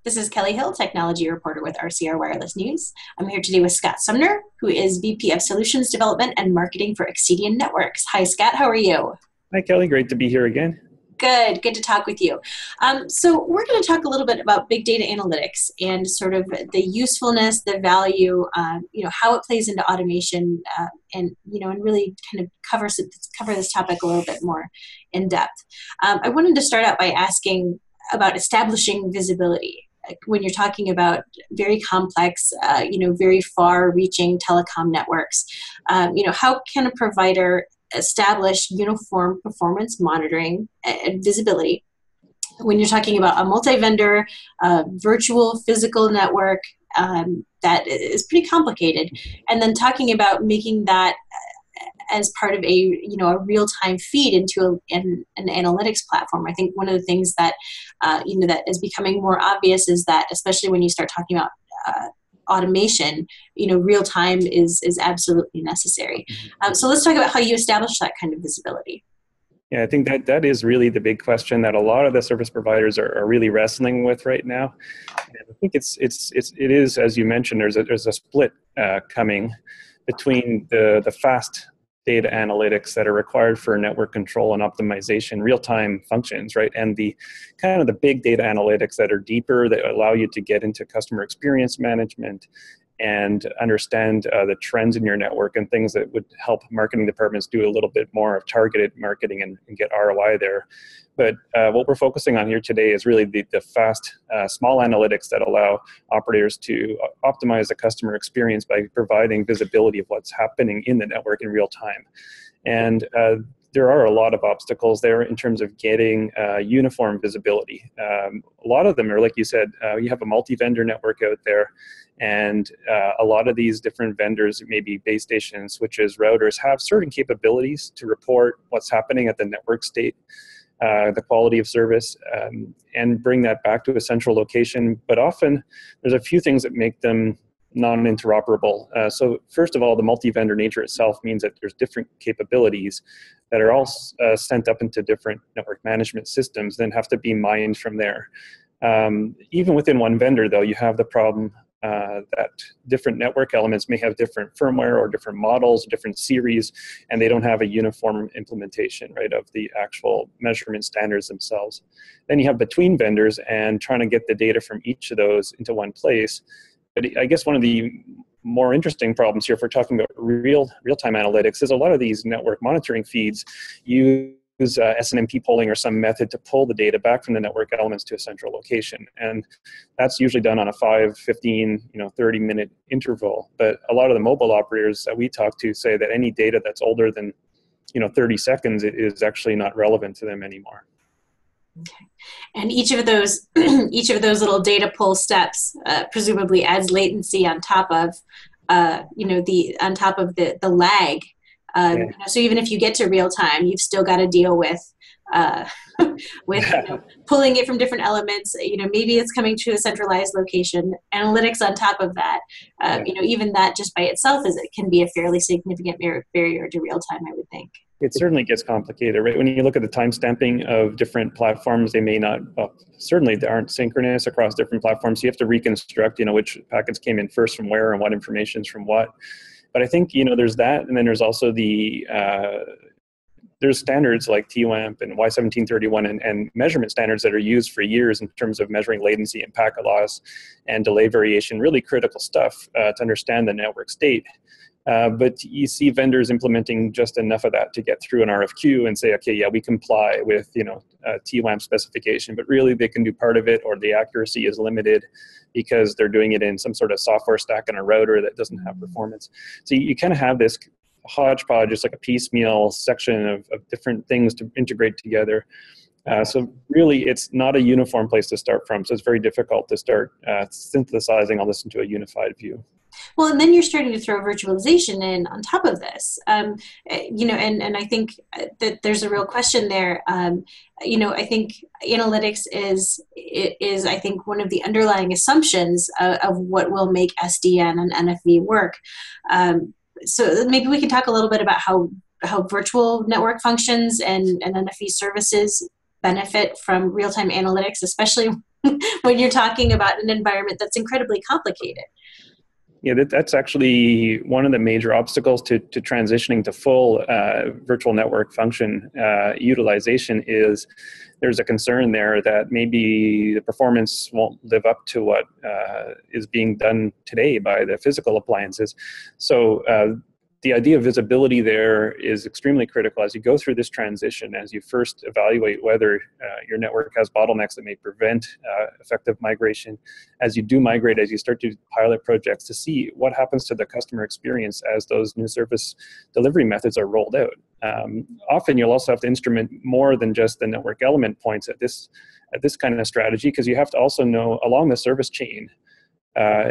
This is Kelly Hill, technology reporter with RCR Wireless News. I'm here today with Scott Sumner, who is VP of Solutions Development and Marketing for Accedian Networks. Hi, Scott. How are you? Hi, Kelly. Great to be here again. Good to talk with you. So we're going to talk a little bit about big data analytics and sort of the usefulness, the value, how it plays into automation, and really kind of cover this topic a little bit more in depth. I wanted to start out by asking about establishing visibility. When you're talking about very complex, very far-reaching telecom networks, how can a provider establish uniform performance monitoring and visibility when you're talking about a multi-vendor, virtual physical network that is pretty complicated, and then talking about making that as part of a real-time feed into an analytics platform. I think one of the things that that is becoming more obvious is that, especially when you start talking about automation, real time is absolutely necessary. So let's talk about how you establish that kind of visibility. Yeah, I think that is really the big question that a lot of the service providers are really wrestling with right now. And I think it is, as you mentioned, there's a split coming between the fast data analytics that are required for network control and optimization, real-time functions, right? And the kind of the big data analytics that are deeper, that allow you to get into customer experience management and understand the trends in your network and things that would help marketing departments do a little bit more of targeted marketing and get ROI there. But what we're focusing on here today is really the fast, small analytics that allow operators to optimize the customer experience by providing visibility of what's happening in the network in real time. And there are a lot of obstacles there in terms of getting uniform visibility. A lot of them are, like you said, you have a multi-vendor network out there, and a lot of these different vendors, maybe base stations, switches, routers, have certain capabilities to report what's happening at the network state, the quality of service, and bring that back to a central location. But often there's a few things that make them non-interoperable. So first of all, the multi-vendor nature itself means that there's different capabilities that are all sent up into different network management systems, then have to be mined from there. Even within one vendor, though, you have the problem that different network elements may have different firmware or different models, different series, and they don't have a uniform implementation, right, of the actual measurement standards themselves. Then you have between vendors and trying to get the data from each of those into one place. But I guess one of the more interesting problems here, if we're talking about real-time analytics, is a lot of these network monitoring feeds use SNMP polling or some method to pull the data back from the network elements to a central location. And that's usually done on a 5, 15, 30-minute interval. But a lot of the mobile operators that we talk to say that any data that's older than 30 seconds is actually not relevant to them anymore. Okay. And each of those little data pull steps presumably adds latency on top of the lag. So even if you get to real time, you've still got to deal with pulling it from different elements. Maybe it's coming to a centralized location. Analytics on top of that. Even that just by itself can be a fairly significant barrier to real time, I would think. It certainly gets complicated, right? When you look at the timestamping of different platforms, they may not, certainly they aren't synchronous across different platforms. So you have to reconstruct, which packets came in first from where and what information's from what. But I think, there's that, and then there's also there's standards like TWAMP and Y1731 and measurement standards that are used for years in terms of measuring latency and packet loss and delay variation, really critical stuff to understand the network state. But you see vendors implementing just enough of that to get through an RFQ and say, okay, yeah, we comply with TWAMP specification, but really they can do part of it, or the accuracy is limited because they're doing it in some sort of software stack on a router that doesn't have performance. So you kind of have this hodgepodge, just like a piecemeal section of different things to integrate together. So really, it's not a uniform place to start from. So it's very difficult to start synthesizing all this into a unified view. Well, and then you're starting to throw virtualization in on top of this, and I think that there's a real question there. I think analytics is I think one of the underlying assumptions of what will make SDN and NFV work. So maybe we can talk a little bit about how virtual network functions and NFV services benefit from real-time analytics, especially when you're talking about an environment that's incredibly complicated. Yeah, that's actually one of the major obstacles to transitioning to full virtual network function utilization is there's a concern there that maybe the performance won't live up to what is being done today by the physical appliances. So the idea of visibility there is extremely critical as you go through this transition, as you first evaluate whether your network has bottlenecks that may prevent effective migration. As you do migrate, as you start to pilot projects to see what happens to the customer experience as those new service delivery methods are rolled out. Often you'll also have to instrument more than just the network element points at this kind of strategy, because you have to also know along the service chain,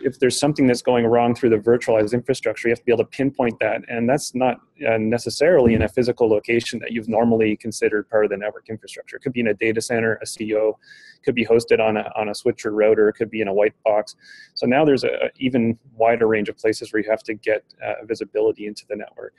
if there's something that's going wrong through the virtualized infrastructure, you have to be able to pinpoint that. And that's not necessarily in a physical location that you've normally considered part of the network infrastructure. It could be in a data center, a CO, could be hosted on a switch or router, it could be in a white box. So now there's an even wider range of places where you have to get visibility into the network.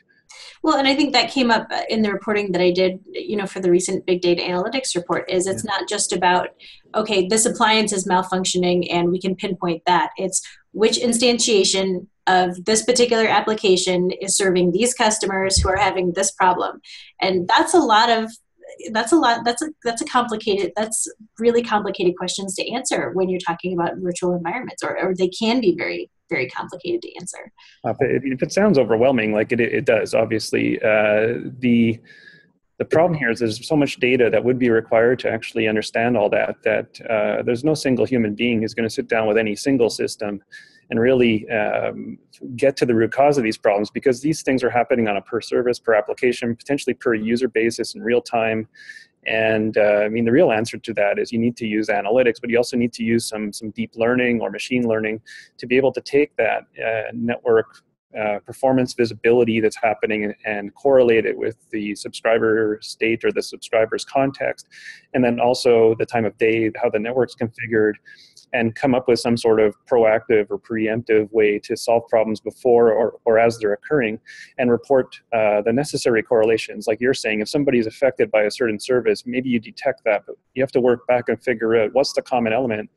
Well, and I think that came up in the reporting that I did, for the recent big data analytics report, is it's not just about, okay, this appliance is malfunctioning and we can pinpoint that. It's which instantiation of this particular application is serving these customers who are having this problem. And that's really complicated questions to answer when you're talking about virtual environments, or they can be very, very complicated to answer. If it sounds overwhelming, like it does, obviously, the problem here is there's so much data that would be required to actually understand all that there's no single human being who's going to sit down with any single system and really get to the root cause of these problems, because these things are happening on a per service, per application, potentially per user basis in real time. And the real answer to that is you need to use analytics, but you also need to use some deep learning or machine learning to be able to take that network performance visibility that's happening and correlate it with the subscriber state or the subscriber's context, and then also the time of day, how the network's configured, and come up with some sort of proactive or preemptive way to solve problems before or as they're occurring, and report the necessary correlations. Like you're saying, if somebody's affected by a certain service, maybe you detect that, but you have to work back and figure out what's the common element,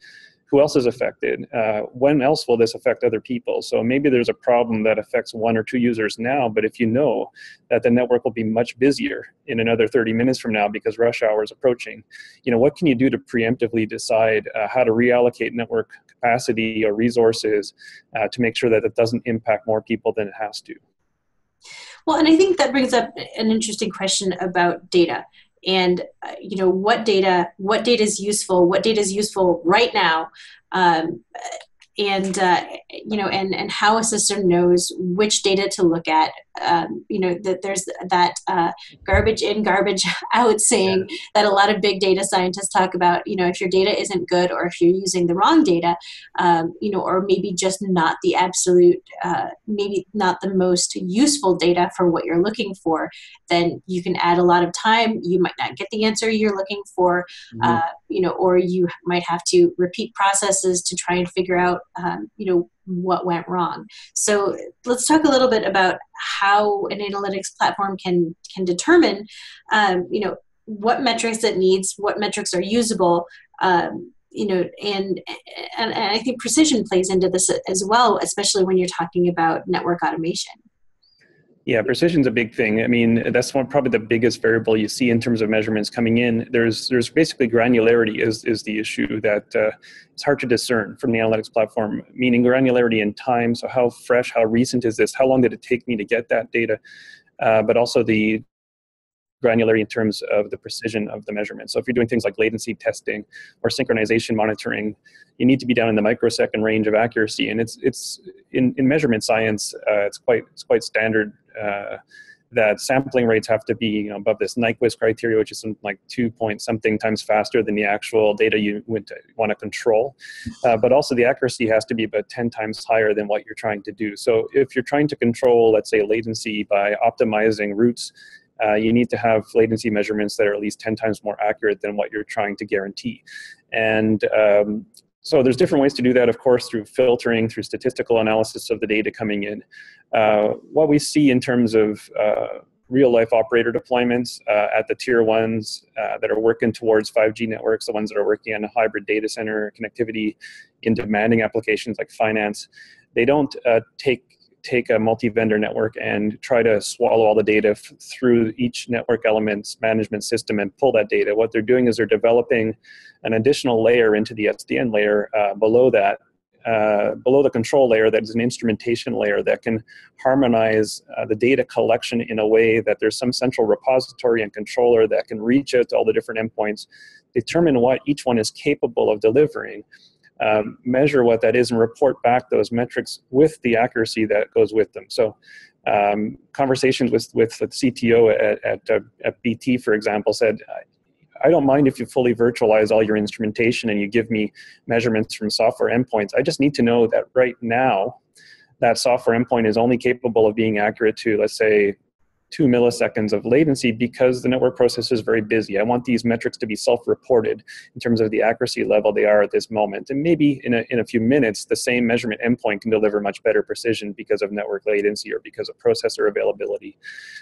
who else is affected, when else will this affect other people. So maybe there's a problem that affects 1 or 2 users now, but if you know that the network will be much busier in another 30 minutes from now because rush hour is approaching, what can you do to preemptively decide how to reallocate network capacity or resources to make sure that it doesn't impact more people than it has to? Well, and I think that brings up an interesting question about data. And what data is useful, what data is useful right now, and how a system knows which data to look at. That there's that garbage in, garbage out saying that a lot of big data scientists talk about. If your data isn't good, or if you're using the wrong data, or maybe just not the absolute, maybe not the most useful data for what you're looking for, then you can add a lot of time. You might not get the answer you're looking for, or you might have to repeat processes to try and figure out, what went wrong. So let's talk a little bit about how an analytics platform can determine, what metrics it needs, what metrics are usable, and I think precision plays into this as well, especially when you're talking about network automation. Yeah, precision's a big thing. That's probably the biggest variable you see in terms of measurements coming in. There's basically granularity is the issue that it's hard to discern from the analytics platform, meaning granularity in time. So how fresh, how recent is this? How long did it take me to get that data? But also the granularity in terms of the precision of the measurement. So if you're doing things like latency testing or synchronization monitoring, you need to be down in the microsecond range of accuracy. And it's in measurement science, it's quite standard that sampling rates have to be above this Nyquist criteria, which is something like 2 point something times faster than the actual data you would want to control. But also the accuracy has to be about 10 times higher than what you're trying to do. So if you're trying to control, let's say, latency by optimizing routes, you need to have latency measurements that are at least 10 times more accurate than what you're trying to guarantee. And so there's different ways to do that, of course, through filtering, through statistical analysis of the data coming in. What we see in terms of real life operator deployments at the tier ones that are working towards 5G networks, the ones that are working on a hybrid data center connectivity in demanding applications like finance. They don't take a multi-vendor network and try to swallow all the data through each network element's management system and pull that data. What they're doing is they're developing an additional layer into the SDN layer below that, below the control layer, that is an instrumentation layer that can harmonize the data collection in a way that there's some central repository and controller that can reach out to all the different endpoints, determine what each one is capable of delivering, measure what that is, and report back those metrics with the accuracy that goes with them. So conversations with the CTO at BT, for example, said, I don't mind if you fully virtualize all your instrumentation and you give me measurements from software endpoints. I just need to know that right now that software endpoint is only capable of being accurate to, let's say, 2 milliseconds of latency because the network processor is very busy. I want these metrics to be self-reported in terms of the accuracy level they are at this moment. And maybe in a few minutes, the same measurement endpoint can deliver much better precision because of network latency or because of processor availability.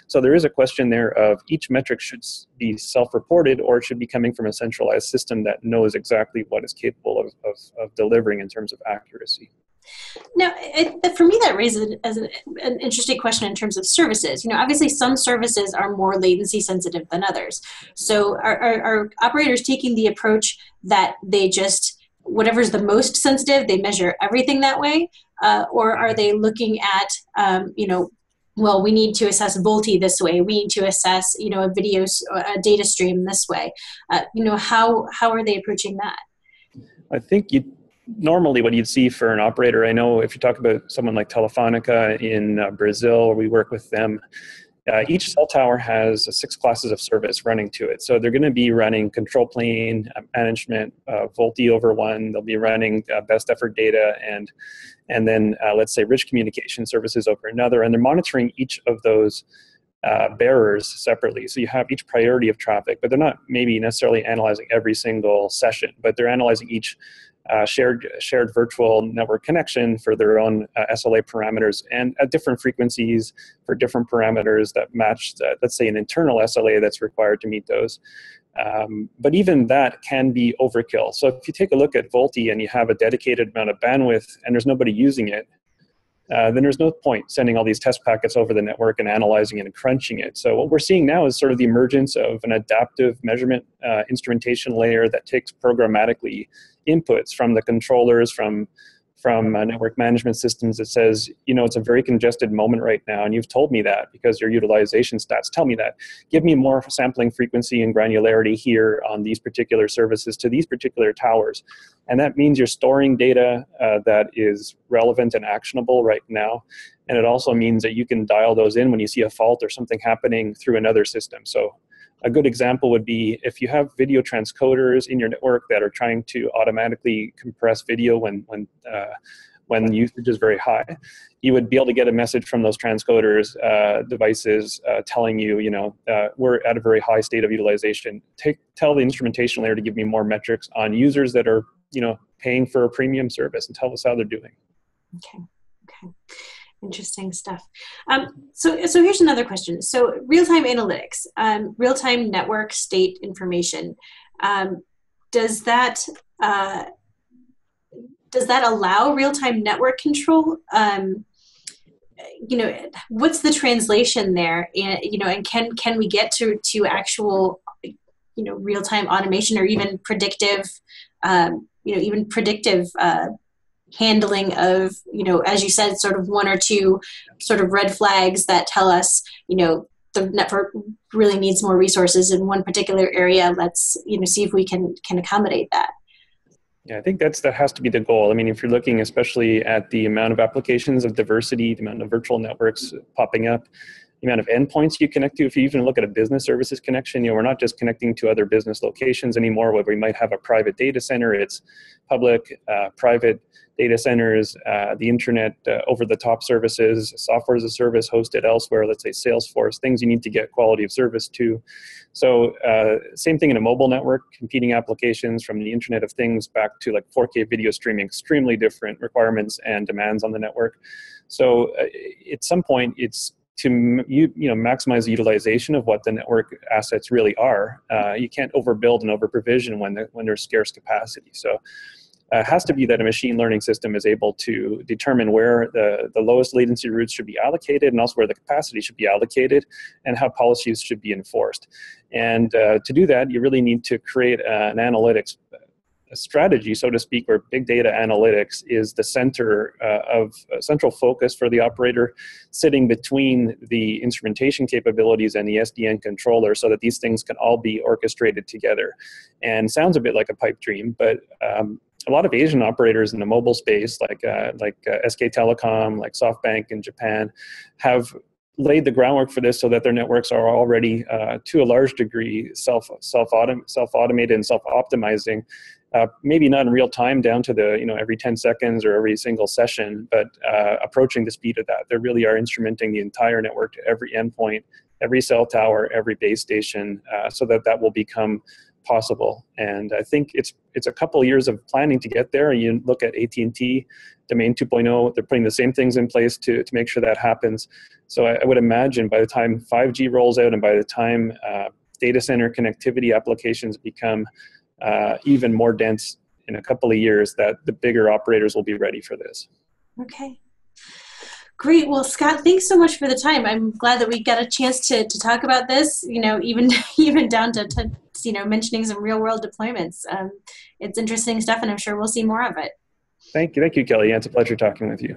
So there is a question there of each metric should be self-reported, or it should be coming from a centralized system that knows exactly what is capable of delivering in terms of accuracy. Now, for me, that raises as an interesting question in terms of services. Obviously, some services are more latency sensitive than others. So, are operators taking the approach that they just, whatever's the most sensitive, they measure everything that way, or are they looking at, well, we need to assess VoLTE this way. We need to assess, a data stream this way. How are they approaching that? I think normally what you'd see for an operator, I know if you talk about someone like Telefonica in Brazil, we work with them, each cell tower has 6 classes of service running to it. So they're going to be running control plane management, VoLTE over one. They'll be running best effort data and then let's say rich communication services over another. And they're monitoring each of those bearers separately. So you have each priority of traffic, but they're not maybe necessarily analyzing every single session, but they're analyzing each shared virtual network connection for their own SLA parameters and at different frequencies for different parameters that match, let's say, an internal SLA that's required to meet those. But even that can be overkill. So if you take a look at VoLTE and you have a dedicated amount of bandwidth and there's nobody using it, then there's no point sending all these test packets over the network and analyzing it and crunching it. So what we're seeing now is sort of the emergence of an adaptive measurement instrumentation layer that takes programmatically inputs from the controllers, from network management systems that says, it's a very congested moment right now, and you've told me that because your utilization stats tell me that. Give me more sampling frequency and granularity here on these particular services to these particular towers. And that means you're storing data that is relevant and actionable right now. And it also means that you can dial those in when you see a fault or something happening through another system. So a good example would be if you have video transcoders in your network that are trying to automatically compress video when usage is very high, you would be able to get a message from those transcoders devices telling you, we're at a very high state of utilization. Tell the instrumentation layer to give me more metrics on users that are, paying for a premium service and tell us how they're doing. Okay. Interesting stuff. So here's another question. So real-time analytics, real-time network state information, does that allow real-time network control? What's the translation there? And can we get to actual, real-time automation or even predictive, handling of, as you said, sort of one or two sort of red flags that tell us, the network really needs more resources in one particular area. Let's, see if we can accommodate that. Yeah, I think that has to be the goal. I mean, if you're looking especially at the amount of applications of diversity, the amount of virtual networks popping up, the amount of endpoints you connect to, if you even look at a business services connection, we're not just connecting to other business locations anymore where we might have a private data center. It's public, private data centers, the internet, over-the-top services, software as a service hosted elsewhere, let's say Salesforce, things you need to get quality of service to. So same thing in a mobile network, competing applications from the Internet of Things back to like 4K video streaming, extremely different requirements and demands on the network. So at some point, it's to maximize the utilization of what the network assets really are. You can't overbuild and overprovision when there's scarce capacity. So it has to be that a machine learning system is able to determine where the lowest latency routes should be allocated, and also where the capacity should be allocated, and how policies should be enforced. And to do that, you really need to create an analytics strategy, so to speak, where big data analytics is the central focus for the operator, sitting between the instrumentation capabilities and the SDN controller, so that these things can all be orchestrated together. And sounds a bit like a pipe dream, but a lot of Asian operators in the mobile space, like SK Telecom, like SoftBank in Japan, have laid the groundwork for this so that their networks are already, to a large degree, self-automated and self-optimizing. Maybe not in real time down to the every 10 seconds or every single session, but approaching the speed of that. They really are instrumenting the entire network to every endpoint, every cell tower, every base station, so that will become possible. And I think it's a couple of years of planning to get there. You look at AT&T, Domain 2.0, they're putting the same things in place to make sure that happens. So I would imagine by the time 5G rolls out and by the time data center connectivity applications become even more dense in a couple of years, that the bigger operators will be ready for this. Okay. Great. Well, Scott, thanks so much for the time. I'm glad that we got a chance to talk about this, even down to mentioning some real world deployments. It's interesting stuff, and I'm sure we'll see more of it. Thank you, Kelly. Yeah, it's a pleasure talking with you.